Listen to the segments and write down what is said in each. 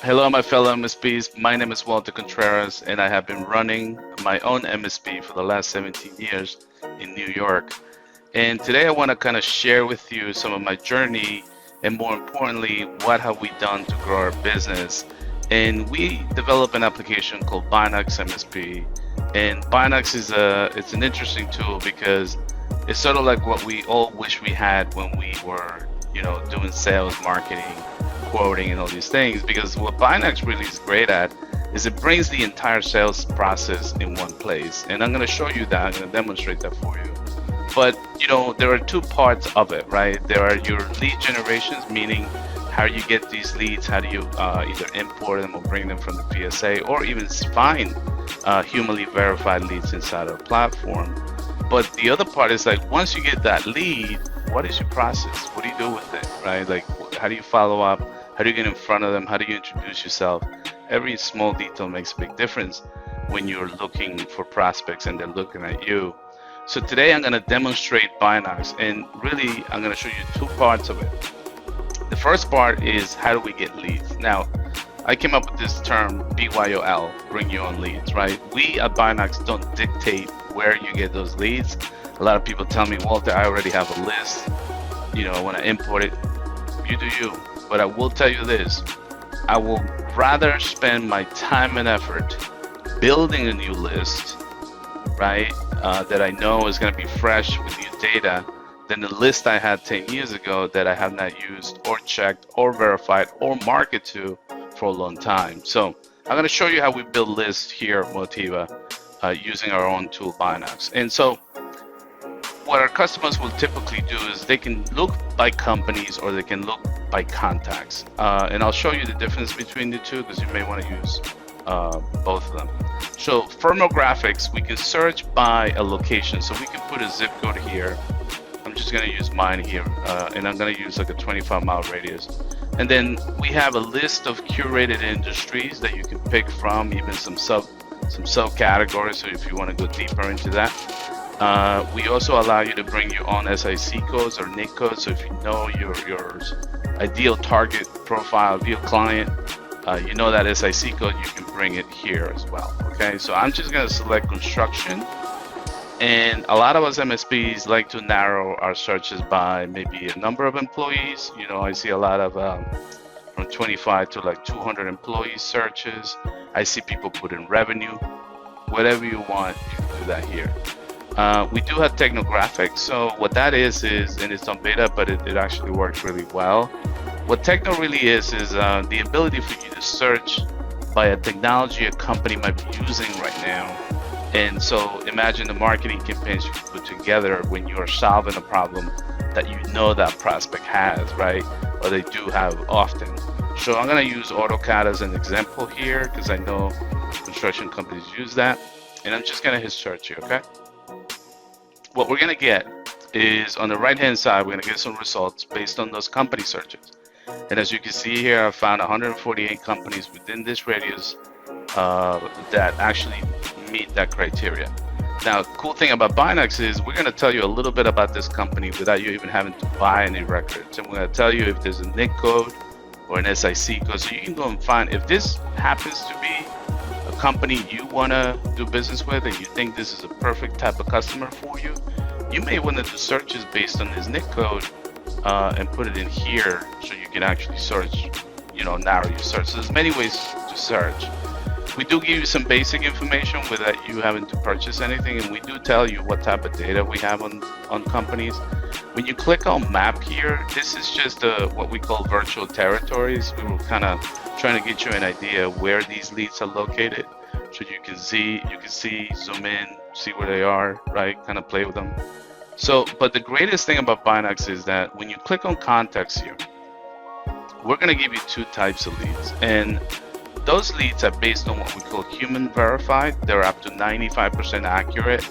Hello, my fellow MSPs. My name is Walter Contreras, and I have been running my own MSP for the last 17 years in New York. And today I want to kind of share with you some of my journey, and more importantly, what have we done to grow our business. And we developed an application called Binox MSP. And Binox it's an interesting tool because it's sort of like what we all wish we had when we were, doing sales, marketing, quoting, and all these things. Because what Binox really is great at is it brings the entire sales process in one place. And I'm going to show you that. I'm going to demonstrate that for you. But there are two parts of it, right? There are your lead generations, meaning how you get these leads, how do you either import them or bring them from the PSA, or even find humanly verified leads inside our platform. But the other part is like, once you get that lead, what is your process? What do you do with it, right? Like, how do you follow up? How do you get in front of them? How do you introduce yourself? Every small detail makes a big difference when you're looking for prospects and they're looking at you. So today I'm going to demonstrate Binox, and really I'm going to show you two parts of it. The first part is how do we get leads. Now, I came up with this term BYOL, bring your own leads, right? We at Binox don't dictate where you get those leads. A lot of people tell me, Walter, I already have a list. When I import it, you do you. But I will tell you this, I will rather spend my time and effort building a new list, right, that I know is going to be fresh with new data than the list I had 10 years ago that I have not used or checked or verified or marketed to for a long time. So I'm going to show you how we build lists here at Motiva using our own tool, Binox. And so what our customers will typically do is they can look by companies or they can look by contacts. And I'll show you the difference between the two because you may want to use both of them. So firmographics, we can search by a location. So we can put a zip code here. I'm just going to use mine here, and I'm going to use like a 25-mile radius. And then we have a list of curated industries that you can pick from, even some subcategories. So if you want to go deeper into that. We also allow you to bring your own SIC codes or NIC codes. So if you know your ideal target profile, ideal client, you know that SIC code, you can bring it here as well. Okay, so I'm just going to select construction. And a lot of us MSPs like to narrow our searches by maybe a number of employees. I see a lot of from 25 to like 200 employee searches. I see people put in revenue. Whatever you want, you can do that here. We do have technographics. So what that is, and it's on beta, but it actually works really well. What techno really is the ability for you to search by a technology a company might be using right now. And so imagine the marketing campaigns you can put together when you are solving a problem that that prospect has, right? Or they do have often. So I'm going to use AutoCAD as an example here because I know construction companies use that. And I'm just going to hit search here, okay? What we're going to get is on the right-hand side, we're going to get some results based on those company searches. And as you can see here, I found 148 companies within this radius that actually meet that criteria. Now, cool thing about Binox is we're going to tell you a little bit about this company without you even having to buy any records. And we're going to tell you if there's a NIC code or an SIC code. So you can go and find, if this happens to be a company you want to do business with and you think this is a perfect type of customer for you, you may want to do searches based on this NIC code and put it in here so you can actually search, narrow your search. So there's many ways to search. We do give you some basic information without you having to purchase anything, and we do tell you what type of data we have on companies. When you click on map here, this is just what we call virtual territories. We were kind of trying to get you an idea where these leads are located, so you can see, zoom in, see where they are, right? Kind of play with them. So, but the greatest thing about Binox is that when you click on contacts here, we're going to give you two types of leads, and those leads are based on what we call human verified. They're up to 95% accurate.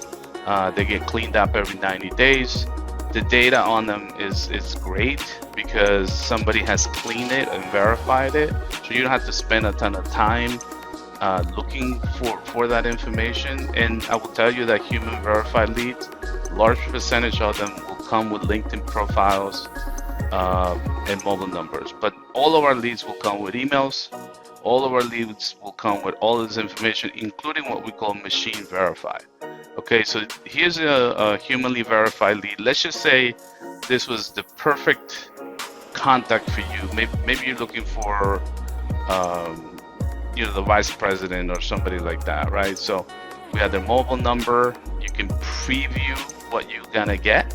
They get cleaned up every 90 days. The data on them is great because somebody has cleaned it and verified it. So you don't have to spend a ton of time looking for that information. And I will tell you that human verified leads, large percentage of them will come with LinkedIn profiles and mobile numbers. But all of our leads will come with emails, All of our leads will come with all this information, including what we call machine verified. Okay, so here's a humanly verified lead. Let's just say this was the perfect contact for you. Maybe you're looking for, the vice president or somebody like that, right? So we have their mobile number. You can preview what you're gonna get.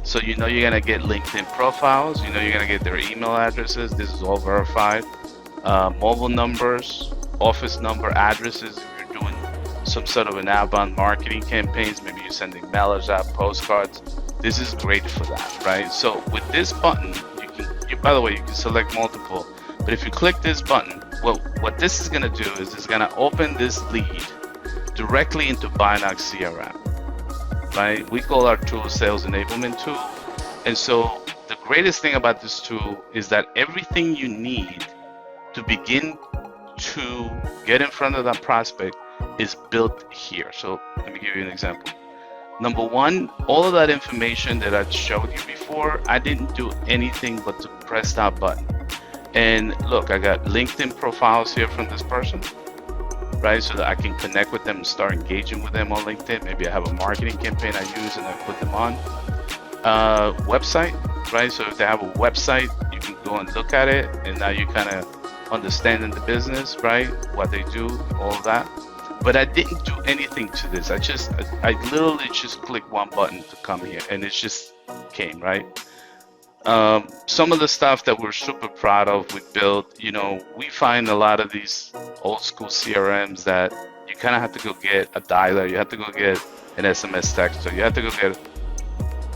So you're gonna get LinkedIn profiles. You're gonna get their email addresses. This is all verified. Mobile numbers, office number, addresses. If you're doing some sort of an outbound marketing campaigns, maybe you're sending mailers out, postcards. This is great for that, right? So with this button, by the way, you can select multiple, but if you click this button, what this is gonna do is it's gonna open this lead directly into Binox CRM, right? We call our tool Sales Enablement Tool. And so the greatest thing about this tool is that everything you need to begin to get in front of that prospect is built here. So let me give you an example. Number one, all of that information that I showed you before, I didn't do anything but to press that button. And look, I got LinkedIn profiles here from this person, right? So that I can connect with them and start engaging with them on LinkedIn. Maybe I have a marketing campaign I use and I put them on. Website, right? So if they have a website, you can go and look at it, and now you kind of understanding the business, right? What they do, all of that. But I didn't do anything to this. I literally just clicked one button to come here, and it just came, right? Some of the stuff that we're super proud of, we built, we find a lot of these old school CRMs that you kind of have to go get a dialer, you have to go get an SMS texter, you have to go get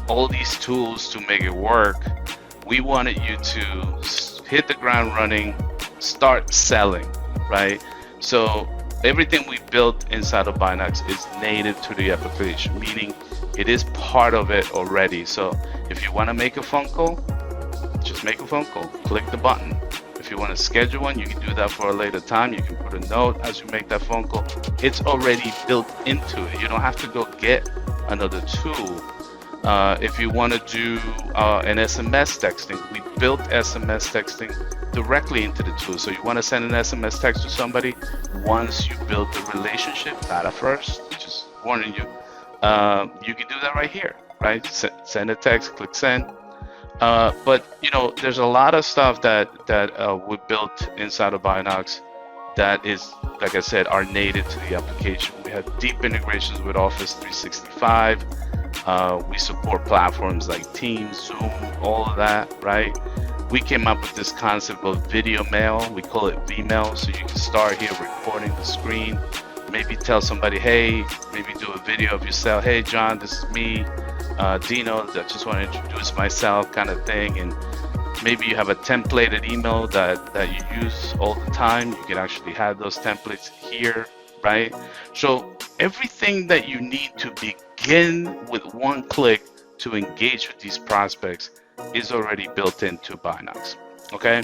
all these tools to make it work. We wanted you to hit the ground running, start selling, right? So everything we built inside of Binox is native to the application, meaning it is part of it already. So if you want to make a phone call, just make a phone call, click the button. If you want to schedule one, you can do that for a later time. You can put a note as you make that phone call. It's already built into it. You don't have to go get another tool. If you want to do an SMS texting, we built SMS texting directly into the tool. So you want to send an SMS text to somebody, once you build the relationship, not at first, just warning you, you can do that right here, right? Send a text, click send. But there's a lot of stuff that we built inside of Binox that is, like I said, are native to the application. We have deep integrations with Office 365. We support platforms like Teams, Zoom, all of that, right? We came up with this concept of video mail. We call it vmail. So you can start here recording the screen, maybe tell somebody, hey, maybe do a video of yourself. Hey, John, this is me, Dino. I just want to introduce myself, kind of thing. And maybe you have a templated email that you use all the time. You can actually have those templates here, right? So everything that you need to begin with one click to engage with these prospects is already built into Binox. Okay,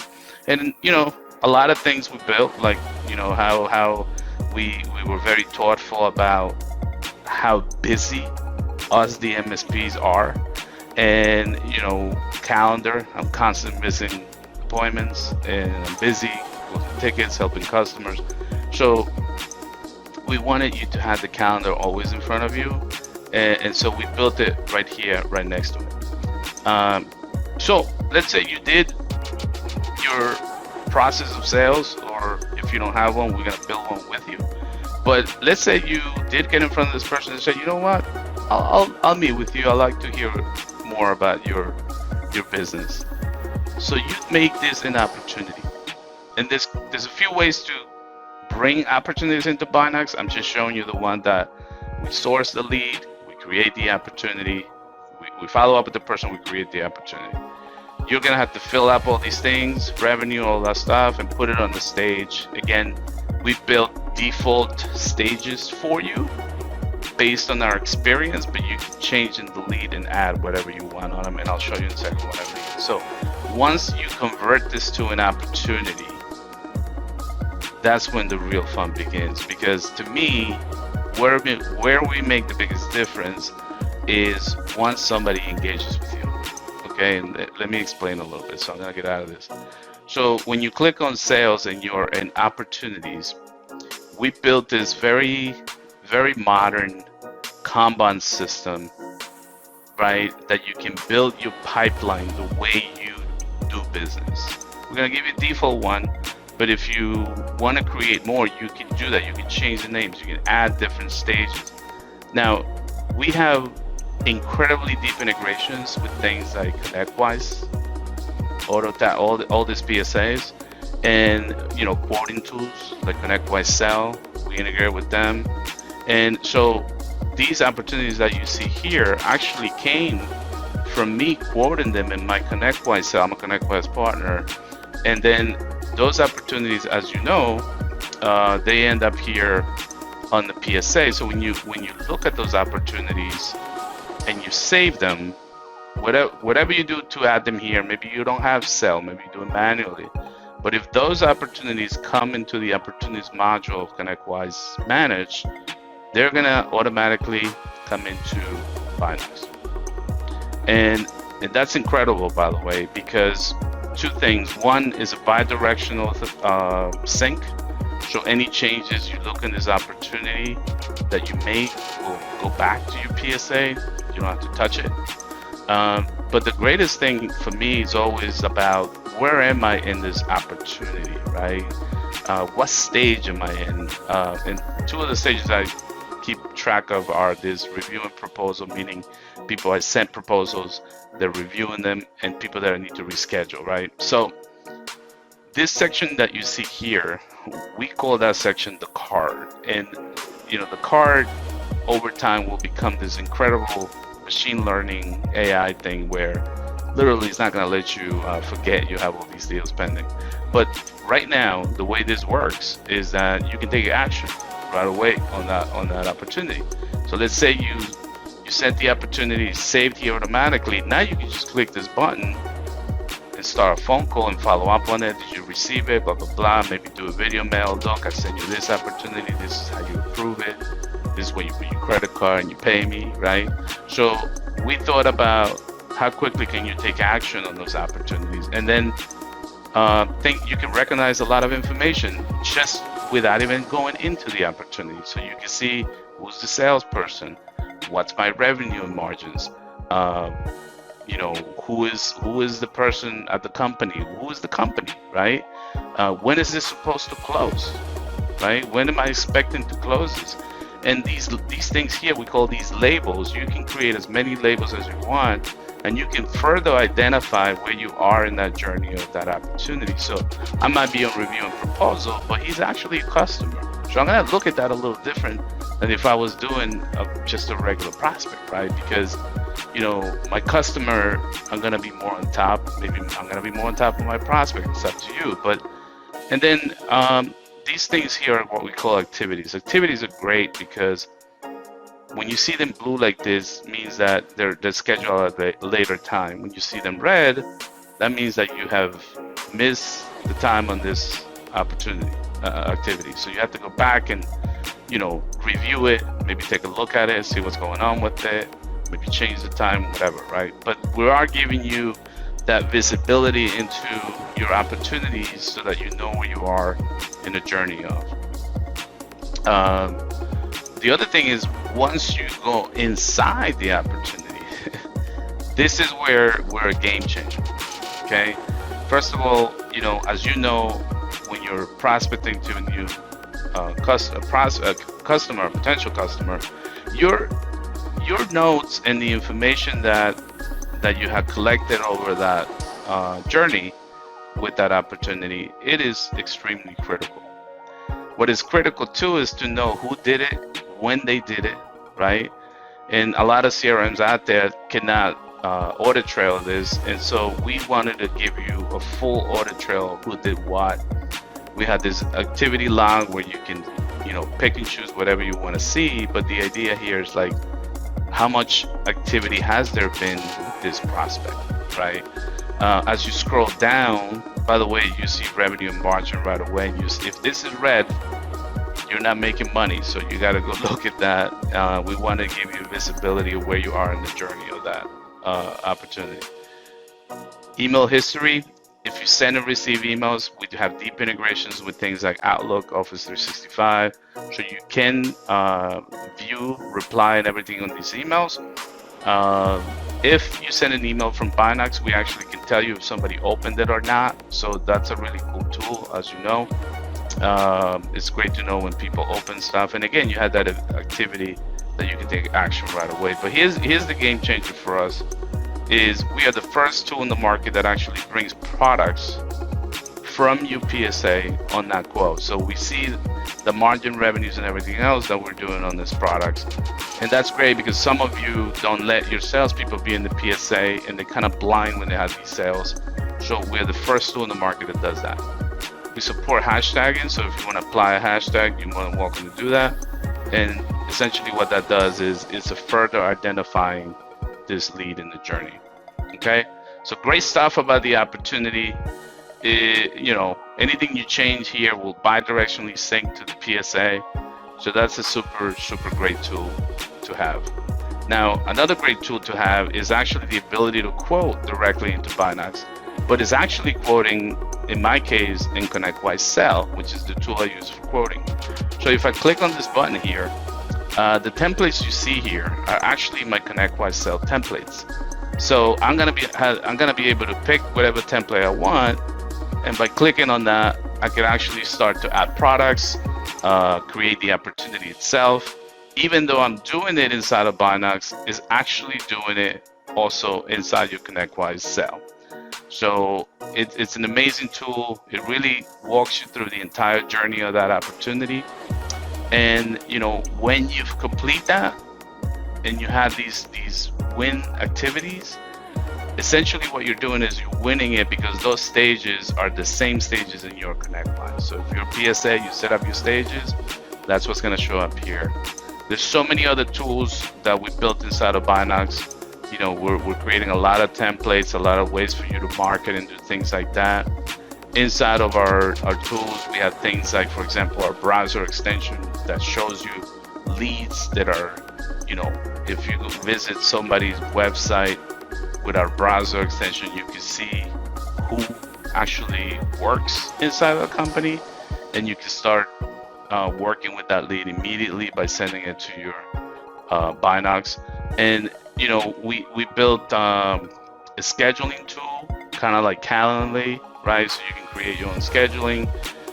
and a lot of things we built, like how we were very thoughtful about how busy us the MSPs are, and calendar. I'm constantly missing appointments, and I'm busy with tickets, helping customers. So we wanted you to have the calendar always in front of you, and so we built it right here, right next to it. So let's say you did your process of sales, or if you don't have one, we're gonna build one with you. But let's say you did get in front of this person and say, you know what, I'll meet with you. I'd like to hear more about your business. So you make this an opportunity, and there's a few ways to bring opportunities into Binox. I'm just showing you the one that we source the lead, we create the opportunity, we follow up with the person, we create the opportunity. You're gonna have to fill up all these things, revenue, all that stuff, and put it on the stage. Again, we built default stages for you based on our experience, but you can change in the lead and add whatever you want on them, and I'll show you in a second what I mean. So once you convert this to an opportunity, that's when the real fun begins. Because to me, where we make the biggest difference is once somebody engages with you. Okay, and let me explain a little bit. So I'm gonna get out of this. So when you click on sales and you're in opportunities, we built this very, very modern Kanban system, right? That you can build your pipeline the way you do business. We're gonna give you a default one, but if you want to create more, you can do that. You can change the names. You can add different stages. Now, we have incredibly deep integrations with things like ConnectWise, all these PSAs, and quoting tools like ConnectWise Sell. We integrate with them, and so these opportunities that you see here actually came from me quoting them in my ConnectWise Sell. I'm a ConnectWise partner, and then those opportunities, as you know, they end up here on the PSA. So when you look at those opportunities and you save them, whatever you do to add them here, maybe you don't have Sell, maybe you do it manually. But if those opportunities come into the opportunities module of ConnectWise Manage, they're gonna automatically come into Binox. And that's incredible, by the way, because two things. One is a bi-directional sync. So any changes you look in this opportunity that you make will go back to your PSA. You don't have to touch it. But the greatest thing for me is always about where am I in this opportunity, right? What stage am I in? And two of the stages I keep track of are this review and proposal, meaning people I sent proposals, they're reviewing them, and people that I need to reschedule, right? So this section that you see here, we call that section the card. And the card over time will become this incredible machine learning AI thing where literally it's not going to let you forget you have all these deals pending. But right now, the way this works is that you can take action right away on that opportunity. So let's say you sent the opportunity, saved here automatically. Now you can just click this button and start a phone call and follow up on it. Did you receive it? Blah, blah, blah. Maybe do a video mail. Look, I sent you this opportunity. This is how you approve it. This is where you put your credit card and you pay me, right? So we thought about how quickly can you take action on those opportunities, and then think you can recognize a lot of information just without even going into the opportunity. So you can see who's the salesperson, what's my revenue and margins, who is the person at the company, who is the company, right? When is this supposed to close, right? When am I expecting to close this? And these things here, we call these labels. You can create as many labels as you want, and you can further identify where you are in that journey of that opportunity. So I might be on review and proposal, but he's actually a customer. So I'm gonna look at that a little different than if I was doing just a regular prospect, right? Because my customer, I'm gonna be more on top. Maybe I'm gonna be more on top of my prospect. It's up to you. And then these things here are what we call activities. Activities are great because when you see them blue like this, means that they're scheduled at a later time. When you see them red, that means that you have missed the time on this opportunity activity. So you have to go back and review it, maybe take a look at it, see what's going on with it, maybe change the time, whatever, right? But we are giving you that visibility into your opportunities so that you know where you are in the journey of. The other thing is, once you go inside the opportunity, this is where we're a game changer, okay? First of all, as you know, when you're prospecting to a new customer, potential customer, your notes and the information that you have collected over that journey with that opportunity, it is extremely critical. What is critical too is to know who did it, when they did it, right? And a lot of CRMs out there cannot audit trail this, and so we wanted to give you a full audit trail of who did what. We had this activity log where you can pick and choose whatever you want to see, but the idea here is like, how much activity has there been with this prospect, right? As you scroll down, by the way, you see revenue and margin right away. If this is red, you're not making money, so you got to go look at that. We want to give you visibility of where you are in the journey of that opportunity. Email history if you send and receive emails, we do have deep integrations with things like Outlook, Office 365, so you can view, reply, and everything on these emails. If you send an email from Binox, we actually can tell you if somebody opened it or not. So that's a really cool tool, as you know. It's great to know when people open stuff. And again, you had that activity that you can take action right away. But here's the game changer for us, is we are the first tool in the market that actually brings products from UPSA on that quote. So we see the margin revenues and everything else that we're doing on this product. And that's great because some of you don't let your salespeople be in the PSA and they're kind of blind when they have these sales. So we're the first tool in the market that does that. We support hashtagging, so if you want to apply a hashtag, you're more than welcome to do that. And essentially what that does is it's a further identifying this lead in the journey. Okay, so great stuff about the opportunity. You know, anything you change here will bi-directionally sync to the PSA. So that's a super great tool to have. Now, another great tool to have is actually the ability to quote directly into Binox, but it's actually quoting, in my case, in ConnectWise Sell, which is the tool I use for quoting. So if I click on this button here, the templates you see here are actually my ConnectWise Sell templates. So I'm gonna be able to pick whatever template I want, and by clicking on that, I can actually start to add products, create the opportunity itself. Even though I'm doing it inside of Binox, is actually doing it also inside your ConnectWise Sell. So it's an amazing tool. It really walks you through the entire journey of that opportunity. And you know, when you've complete that and you have these win activities, essentially what you're doing is you're winning it because those stages are the same stages in your ConnectWise. So if you're PSA, you set up your stages, that's what's going to show up here. There's so many other tools that we built inside of Binox. You know, we're creating a lot of templates, a lot of ways for you to market and do things like that. Inside of our tools, we have things like, for example, our browser extension that shows you leads that are, you know, if you visit somebody's website with our browser extension, you can see who actually works inside of a company, and you can start working with that lead immediately by sending it to your Binox. And you know, we built a scheduling tool, kind of like Calendly, right? So you can create your own scheduling,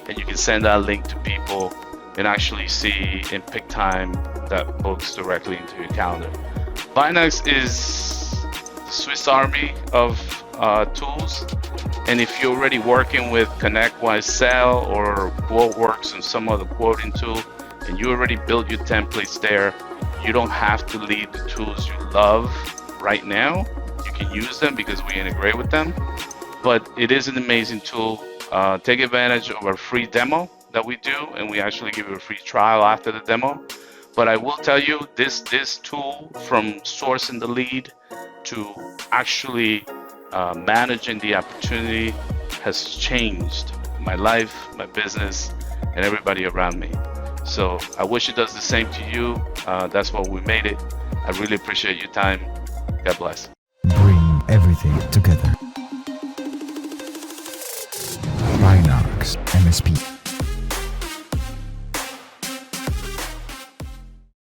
and you can send that link to people and actually see and pick time that books directly into your calendar. Binox is the Swiss Army of tools, and if you're already working with ConnectWise Sell or QuoteWorks and some other quoting tool, and you already built your templates there, you don't have to leave the tools you love right now. You can use them because we integrate with them, but it is an amazing tool. Take advantage of our free demo that we do, and we actually give you a free trial after the demo. But I will tell you, this tool, from sourcing the lead to actually managing the opportunity, has changed my life, my business, and everybody around me. So I wish it does the same to you. That's why we made it. I really appreciate your time. God bless. Bring everything together. Binox MSP.